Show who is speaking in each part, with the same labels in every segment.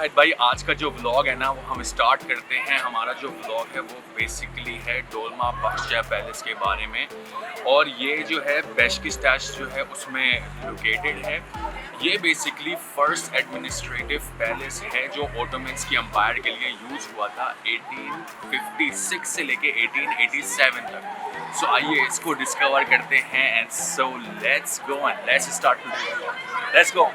Speaker 1: Alright भाई, आज का जो व्लॉग है ना वो हम स्टार्ट करते हैं। हमारा जो व्लॉग है वो बेसिकली है डोलमा बादशाह पैलेस के बारे में, और ये जो है बेशकिस्ताश जो है उसमें लोकेटेड है। ये बेसिकली फर्स्ट एडमिनिस्ट्रेटिव पैलेस है जो ओटोमन्स की एम्पायर के लिए यूज़ हुआ था 1856 से लेके 1887 तक। सो आइए इसको डिस्कवर करते हैं and so let's go and let's start today. Let's go.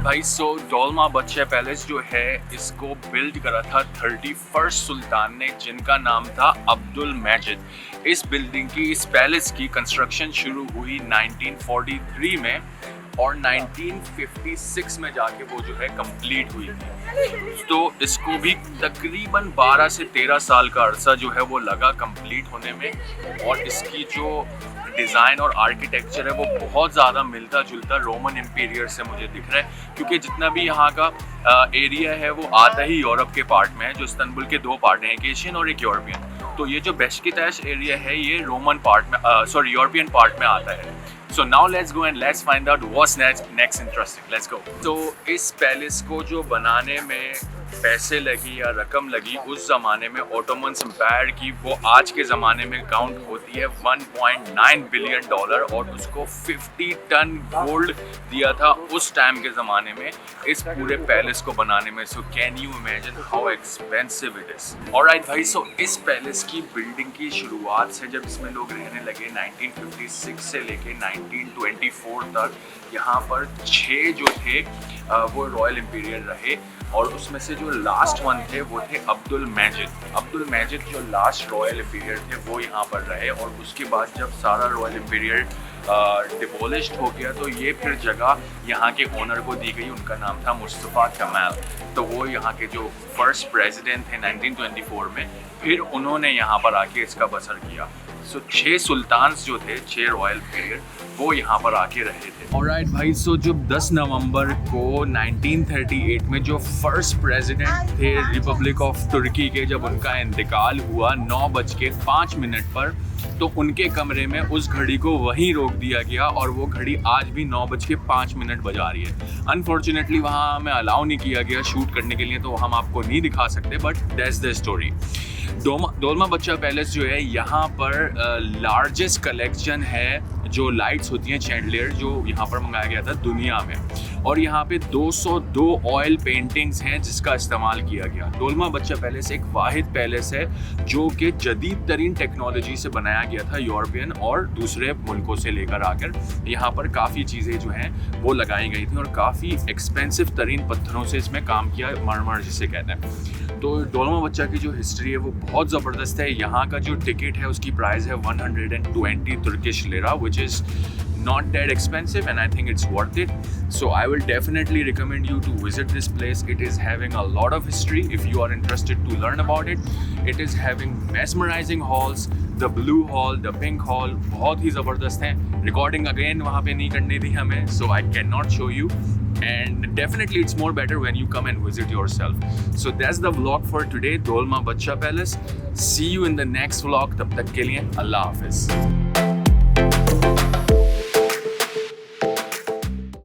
Speaker 1: भाई सो डोलमा बादशाह पैलेस जो है इसको बिल्ड करा था 31st सुल्तान ने, जिनका नाम था अब्दुल मजीद। इस बिल्डिंग की, इस पैलेस की कंस्ट्रक्शन शुरू हुई 1943 में और 1956 में जाके वो जो है कंप्लीट हुई थी। तो इसको भी तकरीबन 12 से 13 साल का अरसा जो है वो लगा कंप्लीट होने में, और इसकी जो डिज़ाइन और आर्किटेक्चर है वो बहुत ज़्यादा मिलता जुलता रोमन एम्पीरियर से मुझे दिख रहा है, क्योंकि जितना भी यहाँ का एरिया है वो आता ही यूरोप के पार्ट में है। जो इस्तांबुल के दो पार्ट हैं, एक एशियन और एक यूरोपियन। तो ये जो बेशकिस्ताश एरिया है ये रोमन पार्ट में यूरोपियन पार्ट में आता है। So now let's go and let's find out what's next interesting. Let's go. तो इस पैलेस को जो बनाने में पैसे लगी या रकम लगी उस ज़माने में ओटोमन एम्पायर की, वो आज के ज़माने में काउंट होती है $1.9 बिलियन, और उसको 50 टन गोल्ड दिया था उस टाइम के ज़माने में इस पूरे पैलेस को बनाने में। So can you imagine how expensive it is. Alright भाई, सो इस पैलेस की बिल्डिंग की शुरुआत से जब इसमें लोग रहने लगे 1956 से लेके 1924 तक, यहाँ पर 6 जो थे वो रॉयल एम्पीरियर रहे, और उसमें से जो लास्ट वन थे वो थे अब्दुल मजीद। अब्दुल मजीद जो लास्ट रॉयल एम्पीरियर थे वो यहाँ पर रहे, और उसके बाद जब सारा रॉयल एम्पीरियर डिमोलिश्ड हो गया तो ये फिर जगह यहाँ के ओनर को दी गई। उनका नाम था मुस्तफ़ा कमाल। तो वो यहाँ के जो फर्स्ट प्रेसिडेंट थे 1924 में, फिर उन्होंने यहाँ पर आके इसका बसर किया। सो 6 सुल्तान जो थे, 6 रॉयल पीरियड, वो यहाँ पर आके रहे थे। ऑलराइट भाई, सो जब 10 नवंबर को 1938 में जो फर्स्ट प्रेसिडेंट थे रिपब्लिक ऑफ तुर्की के, जब उनका इंतकाल हुआ 9:05 पर, तो उनके कमरे में उस घड़ी को वहीं रोक दिया गया, और वो घड़ी आज भी 9:05 बजा रही है। अनफॉर्चुनेटली वहाँ हमें अलाउ नहीं किया गया शूट करने के लिए, तो हम आपको नहीं दिखा सकते, but that's the story. Dolma बादशाह पैलेस जो है, यहाँ पर लार्जेस्ट कलेक्शन है जो लाइट्स होती हैं चैंडलियर, जो यहाँ पर मंगाया गया था दुनिया में, और यहाँ पे 202 ऑयल पेंटिंग्स हैं जिसका इस्तेमाल किया गया। डोलमा बादशाह पैलेस एक वाहिद पैलेस है जो कि जदीद तरीन टेक्नोलॉजी से बनाया गया था, यूरोपियन और दूसरे मुल्कों से लेकर आकर। यहाँ पर काफ़ी चीज़ें जो हैं वो लगाई गई थी, और काफ़ी एक्सपेंसिव तरीन पत्थरों से इसमें काम किया, मरमर जिसे कहते हैं। तो डोलमा बादशाह की जो हिस्ट्री है वो बहुत ज़बरदस्त है। यहाँ का जो टिकट है उसकी प्राइस है 120 Turkish lira, which is not that expensive, and I think it's worth it. So I will definitely recommend you to visit this place. It is having a lot of history if you are interested to learn about it. It is having mesmerizing halls, the blue hall, the pink hall, बहुत ही ज़बरदस्त हैं। Recording again वहाँ पे नहीं करने दी हमें, so I cannot show you. And definitely it's more better when you come and visit yourself. So that's the vlog for today, Dolma Badshaah Palace. See you in the next vlog. तब तक के लिए अल्लाह हाफिज़।